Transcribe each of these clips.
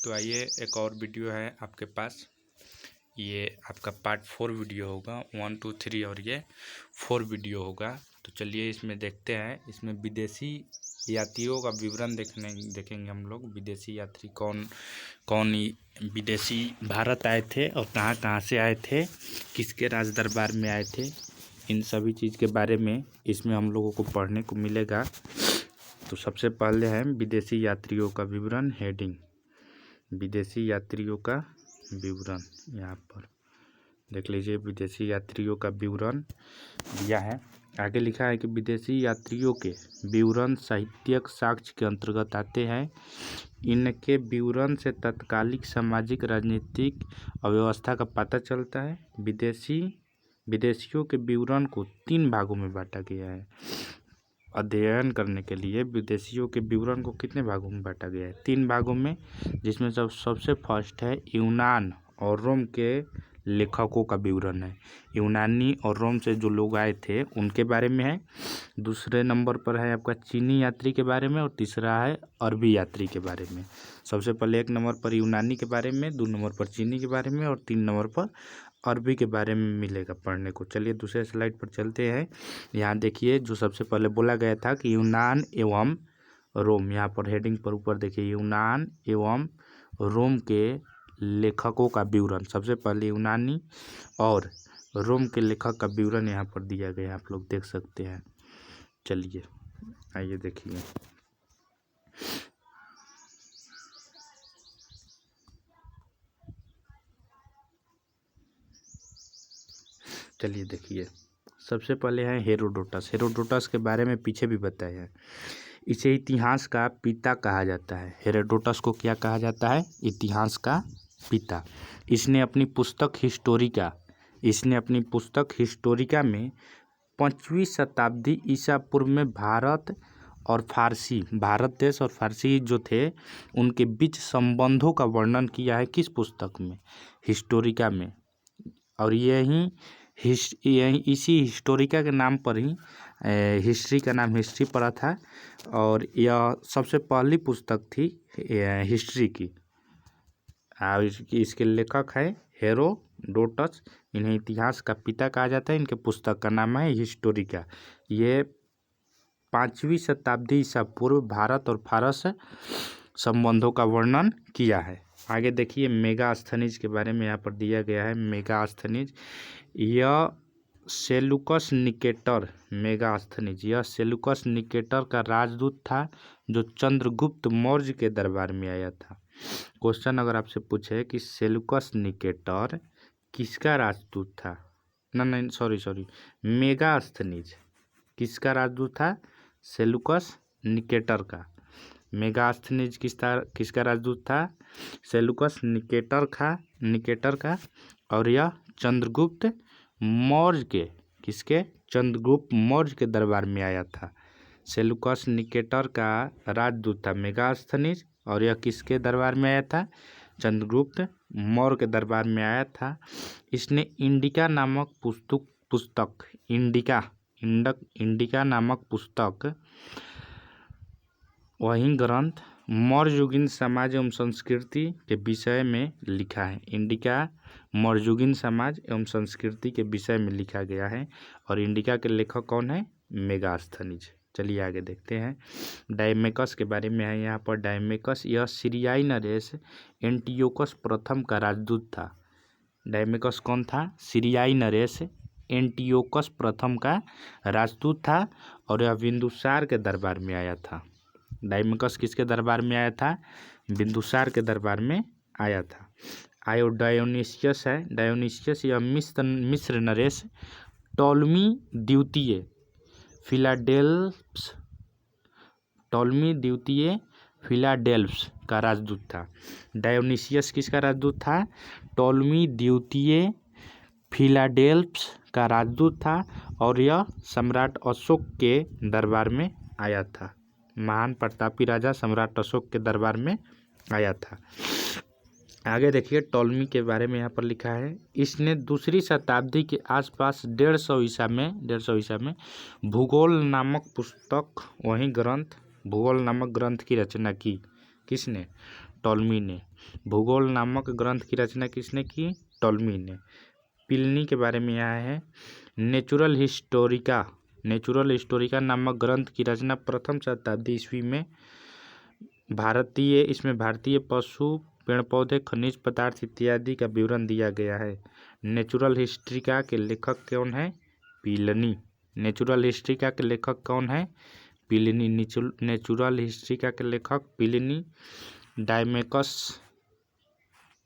तो आइए एक और वीडियो है आपके पास। ये आपका पार्ट 4 वीडियो होगा। 1 2 3 और ये 4 वीडियो होगा। तो चलिए इसमें देखते हैं। इसमें विदेशी यात्रियों का विवरण देखेंगे हम लोग। विदेशी यात्री कौन कौन विदेशी भारत आए थे और कहाँ कहाँ से आए थे, किसके राज दरबार में आए थे, इन सभी चीज़ के बारे में इसमें हम लोगों को पढ़ने को मिलेगा। तो सबसे पहले है विदेशी यात्रियों का विवरण। हेडिंग विदेशी यात्रियों का विवरण, यहाँ पर देख लीजिए। विदेशी यात्रियों का विवरण दिया है। आगे लिखा है कि विदेशी यात्रियों के विवरण साहित्यिक साक्ष्य के अंतर्गत आते हैं। इनके विवरण से तत्कालिक सामाजिक राजनीतिक अव्यवस्था का पता चलता है। विदेशियों के विवरण को 3 भागों में बांटा गया है। अध्ययन करने के लिए विदेशियों के विवरण को कितने भागों में बांटा गया है? 3 भागों में, जिसमें सबसे फर्स्ट है यूनान और रोम के लेखकों का विवरण है। यूनानी और रोम से जो लोग आए थे उनके बारे में है। दूसरे नंबर पर है आपका चीनी यात्री के बारे में और तीसरा है अरबी यात्री के बारे में। सबसे पहले 1 नंबर पर यूनानी के बारे में, 2 नंबर पर चीनी के बारे में और 3 नंबर पर अरबी के बारे में मिलेगा पढ़ने को। चलिए दूसरे स्लाइड पर चलते हैं। यहाँ देखिए जो सबसे पहले बोला गया था कि यूनान एवं रोम, यहाँ पर हेडिंग पर ऊपर देखिए यूनान एवं रोम के लेखकों का विवरण। सबसे पहले यूनानी और रोम के लेखक का विवरण यहाँ पर दिया गया है, आप लोग देख सकते हैं। चलिए आइए देखिए। चलिए देखिए, सबसे पहले है हेरोडोटस। हेरोडोटस के बारे में पीछे भी बताया है। इसे इतिहास का पिता कहा जाता है। हेरोडोटस को क्या कहा जाता है? इतिहास का पिता। इसने अपनी पुस्तक हिस्टोरिका में 5वीं शताब्दी ईसा पूर्व में भारत देश और फारसी जो थे उनके बीच संबंधों का वर्णन किया है। किस पुस्तक में? हिस्टोरिका में। और इसी हिस्टोरिका के नाम पर ही हिस्ट्री का नाम हिस्ट्री पड़ा था। और यह सबसे पहली पुस्तक थी हिस्ट्री की। और इसके लेखक है हेरोडोटस। इन्हें इतिहास का पिता कहा जाता है। इनके पुस्तक का नाम है हिस्टोरिका। ये 5वीं शताब्दी ईसा पूर्व भारत और फारस संबंधों का वर्णन किया है। आगे देखिए मेगास्थनीज के बारे में यहाँ पर दिया गया है। मेगास्थनीज यह सेलुकस निकेटर का राजदूत था जो चंद्रगुप्त मौर्य के दरबार में आया था। क्वेश्चन अगर आपसे पूछे कि सेलुकस निकेटर किसका राजदूत था, मेगास्थनीज किसका राजदूत था? सेलुकस निकेटर का। मेगास्थनीज किसका राजदूत था? सेलुकस निकेटर का। और यह चंद्रगुप्त मौर्य के दरबार में आया था। सेलुकस निकेटर का राजदूत था मेगास्थनीज और यह किसके दरबार में आया था? चंद्रगुप्त मौर्य के दरबार में आया था। इसने इंडिका नामक पुस्तक वही ग्रंथ मौर्ययुगीन समाज एवं संस्कृति के विषय में लिखा है। इंडिका मौर्ययुगीन समाज एवं संस्कृति के विषय में लिखा गया है। और इंडिका के लेखक कौन है? मेगास्थनीज। चलिए आगे देखते हैं। डायमेकस के बारे में है यहाँ पर। डायमेकस यह सीरियाई नरेश एंटियोकस प्रथम का राजदूत था। डायमेकस कौन था? सीरियाई नरेश एंटियोकस प्रथम का राजदूत था और यह बिंदुसार के दरबार में आया था। डायमेकस किसके दरबार में आया था? बिंदुसार के दरबार में आया था। डायोनिसियस है। डायोनिसियस यह मिस्र नरेश टॉलमी द्वितीय फिलाडेल्फ्स का राजदूत था। डायोनिसियस किसका राजदूत था? टॉलमी द्वितीय फिलाडेल्फ्स का राजदूत था और यह सम्राट अशोक के दरबार में आया था। महान प्रतापी राजा सम्राट अशोक के दरबार में आया था। आगे देखिए टॉलमी के बारे में यहाँ पर लिखा है। इसने 2री शताब्दी के आसपास 150 ईसा में भूगोल नामक ग्रंथ की रचना की। किसने? टॉलमी ने। भूगोल नामक ग्रंथ की रचना किसने की? टॉलमी ने। प्लिनी के बारे में यहाँ है। नेचुरल हिस्टोरिका नामक ग्रंथ की रचना प्रथम शताब्दी ईस्वी में इसमें भारतीय पशु, पेड़ पौधे, खनिज पदार्थ इत्यादि का विवरण दिया गया है। नेचुरल हिस्ट्रिका के लेखक कौन है? प्लिनी। नेचुरल हिस्ट्रिका के लेखक कौन है? प्लिनी। नेचुरल हिस्ट्रिका के लेखक प्लिनी। डायमेकस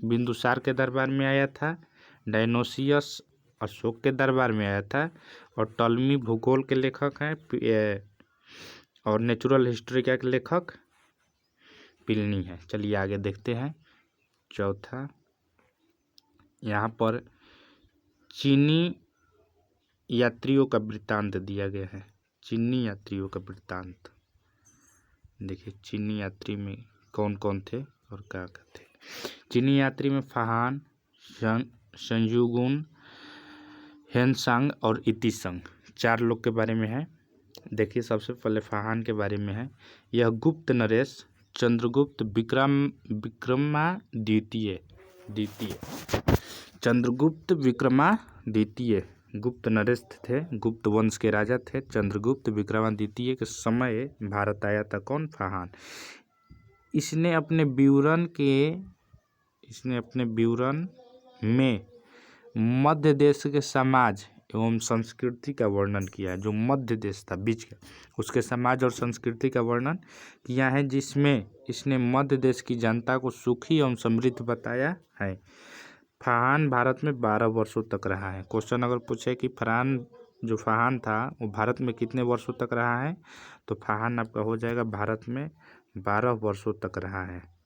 बिंदुसार के दरबार में आया था। डायनोसियस अशोक के दरबार में आया था। और टॉलमी भूगोल के लेखक हैं और नेचुरल हिस्ट्रिका के लेखक प्लिनी है। चलिए आगे देखते हैं। चौथा, यहाँ पर चीनी यात्रियों का वृत्तांत दिया गया है। चीनी यात्रियों का वृत्तांत देखिए, चीनी यात्री में कौन कौन थे और क्या थे। चीनी यात्री में फाहान, संजुगुन, हेनसांग और इतिसंग, 4 लोग के बारे में है। देखिए, सबसे पहले फाहान के बारे में है। यह गुप्त नरेश चंद्रगुप्त विक्रमादित्य चंद्रगुप्त विक्रमादित्य गुप्त नरेश थे, गुप्त वंश के राजा थे। चंद्रगुप्त विक्रमादित्य के समय भारत आया था। कौन? फाहान। इसने अपने विवरण में मध्य देश के समाज एवं संस्कृति का वर्णन किया है। जो मध्य देश था बीच का, उसके समाज और संस्कृति का वर्णन किया है, जिसमें इसने मध्य देश की जनता को सुखी एवं समृद्ध बताया है। फाहान भारत में 12 वर्षों तक रहा है। क्वेश्चन अगर पूछे कि फाहान था वो भारत में कितने वर्षों तक रहा है, तो फाहान आपका हो जाएगा भारत में 12 वर्षों तक रहा है।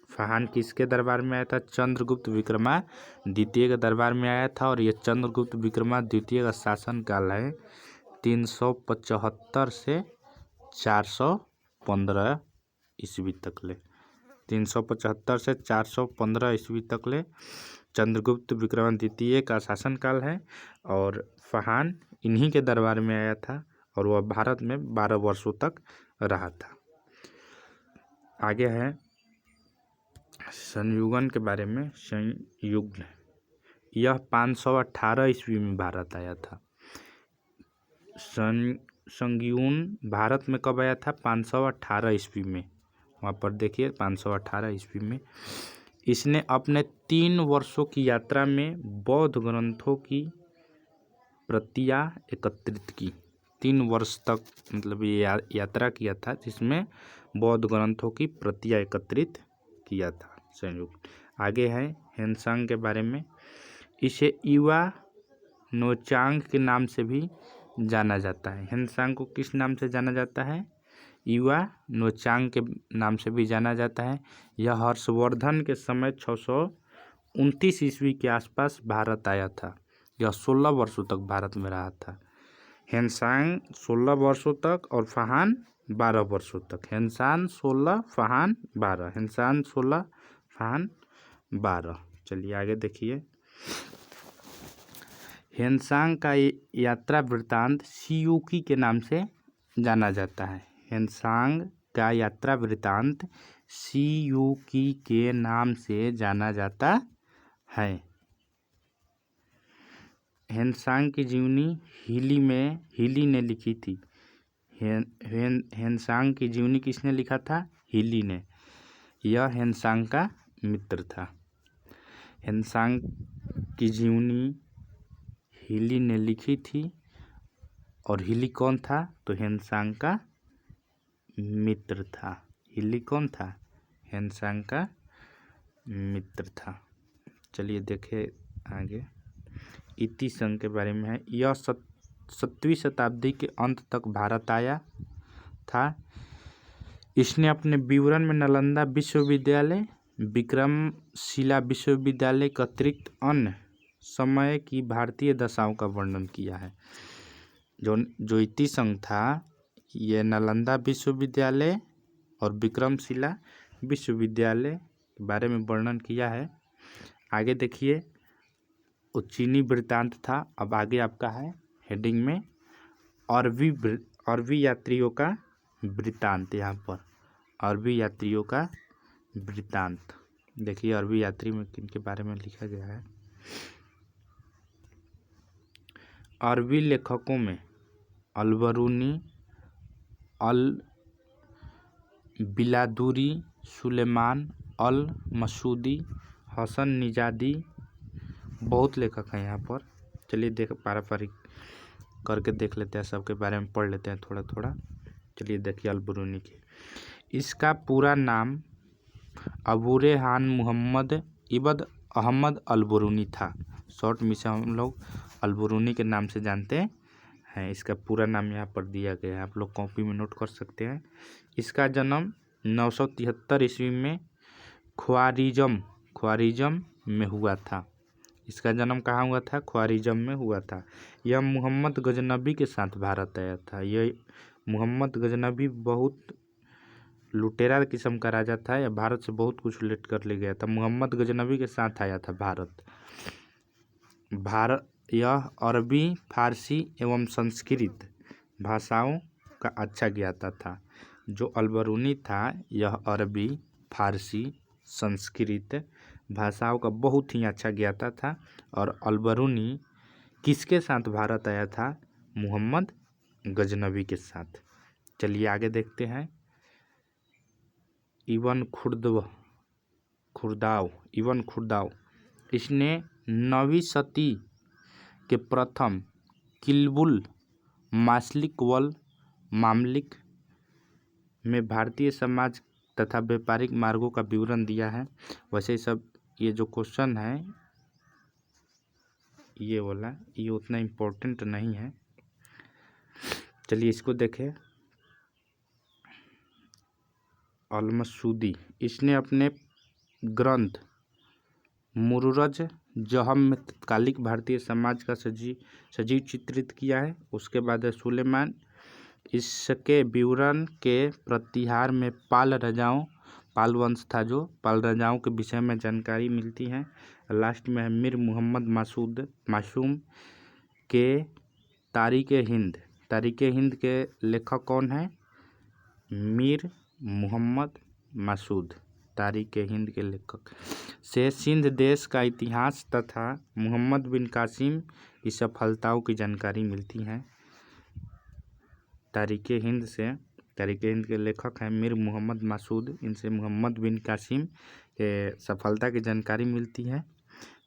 फाहान किसके दरबार में आया था? चंद्रगुप्त विक्रमादित्य के दरबार में आया था। और ये चंद्रगुप्त विक्रमादित्य का शासन काल है 375 से 415 ईस्वी तक ले। 375 से 415 ईस्वी तक ले चंद्रगुप्त विक्रमादित्य का शासनकाल है। और फाहान इन्हीं के दरबार में आया था और वह भारत में 12 वर्षों तक रहा था। आगे है संयुगन के बारे में। संयुग्न, यह 518 ईस्वी में भारत आया था। संयुग्न भारत में कब आया था? 518 ईस्वी में। वहाँ पर देखिए 518 ईस्वी में। इसने अपने 3 वर्षों की यात्रा में बौद्ध ग्रंथों की प्रतियां एकत्रित की। 3 वर्ष तक मतलब ये यात्रा किया था, जिसमें बौद्ध ग्रंथों की प्रतियां एकत्रित किया था संयुक्त। आगे है हेनसांग के बारे में। इसे युवा नोचांग के नाम से भी जाना जाता है। हेनसांग को किस नाम से जाना जाता है? युवा नोचांग के नाम से भी जाना जाता है। यह हर्षवर्धन के समय 629 ईस्वी के आसपास भारत आया था। यह 16 वर्षों तक भारत में रहा था। हेनसांग 16 वर्षों तक और फाहान 12 वर्षों तक। हेनसांग 16, फाहान 12। हेनसांग 16, फाहान 12। चलिए आगे देखिए। हेनसांग का यात्रा वृत्तांत सियुकी के नाम से जाना जाता है। हेनसांग का यात्रा वृत्तांत सियुकी के नाम से जाना जाता है। हेनसांग की जीवनी हीली ने लिखी थी। हेनसांग की जीवनी किसने लिखा था? हीली ने। यह हेनसांग का मित्र था। हेनसांग की जीवनी हीली ने लिखी थी। और हीली कौन था? तो हेनसांग का मित्र था। हीली कौन था? हेनसांग का मित्र था। चलिए देखें आगे। इतिसंग के बारे में है। यह 7वीं शताब्दी के अंत तक भारत आया था। इसने अपने विवरण में नालंदा विश्वविद्यालय, विक्रमशिला विश्वविद्यालय के अतिरिक्त अन्य समय की भारतीय दशाओं का वर्णन किया है। जो इतिसंग था, ये नालंदा विश्वविद्यालय और विक्रमशिला विश्वविद्यालय के बारे में वर्णन किया है। आगे देखिए, चीनी वृत्तांत था। अब आगे आपका है हेडिंग में अरबी यात्रियों का वृत्तांत। यहाँ पर अरबी यात्रियों का वृत्तांत। देखिए अरबी यात्री में किनके बारे में लिखा गया है। अरबी लेखकों में अल-बरूनी, अल-बिलादुरी, सुलेमान अल-मसूदी, हसन निजादी, बहुत लेखक हैं यहाँ पर। चलिए पारंपरिक करके देख लेते हैं, सबके बारे में पढ़ लेते हैं थोड़ा थोड़ा। चलिए देखिए अल-बरूनी की, इसका पूरा नाम अबू रेहान मुहम्मद इब्न अहमद अल-बरूनी था। शॉर्ट में से हम लोग अल-बरूनी के नाम से जानते हैं। इसका पूरा नाम यहाँ पर दिया गया है, आप लोग कॉपी में नोट कर सकते हैं। इसका जन्म 973 ईस्वी में ख्वारिज़म में हुआ था। इसका जन्म कहाँ हुआ था? ख्वारिज़म में हुआ था। यह मोहम्मद गजनबी के साथ भारत आया था। यह मोहम्मद गजनबी बहुत लुटेरा किस्म का राजा था, यह भारत से बहुत कुछ लूट कर ले गया था। मोहम्मद गजनबी के साथ आया था भारत। यह अरबी, फारसी एवं संस्कृत भाषाओं का अच्छा ज्ञाता था। जो अल-बरूनी था यह अरबी, फारसी, संस्कृत भाषाओं का बहुत ही अच्छा ज्ञाता था। और अल-बरूनी किसके साथ भारत आया था? मोहम्मद गजनबी के साथ। चलिए आगे देखते हैं। इब्न खुर्दाव, इसने 9वीं सदी के प्रथम किल्बुल मासलिक वल मामलिक में भारतीय समाज तथा व्यापारिक मार्गों का विवरण दिया है। वैसे सब ये जो क्वेश्चन है ये वाला, ये उतना इम्पोर्टेंट नहीं है। चलिए इसको देखें। अल-मसूदी, इसने अपने ग्रंथ मुरुरज जहम में तत्कालिक भारतीय समाज का सजीव चित्रित किया है। उसके बाद है सुलेमान, इसके विवरण के प्रतिहार में पाल वंश था जो पाल राजाओं के विषय में जानकारी मिलती है। लास्ट में है मीर मोहम्मद मासूम के तारीख़-ए-हिंद के लेखक कौन है? मीर मोहम्मद मासूद, तारीख़-ए-हिंद के लेखक से सिंध देश का इतिहास तथा मोहम्मद बिन कासिम की सफलताओं की जानकारी मिलती है। तारीख़-ए-हिंद के लेखक हैं मीर मोहम्मद मासूद, इनसे मोहम्मद बिन कासिम के सफलता की जानकारी मिलती है।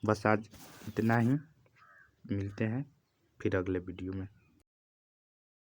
बस आज इतना ही, मिलते हैं फिर अगले वीडियो में।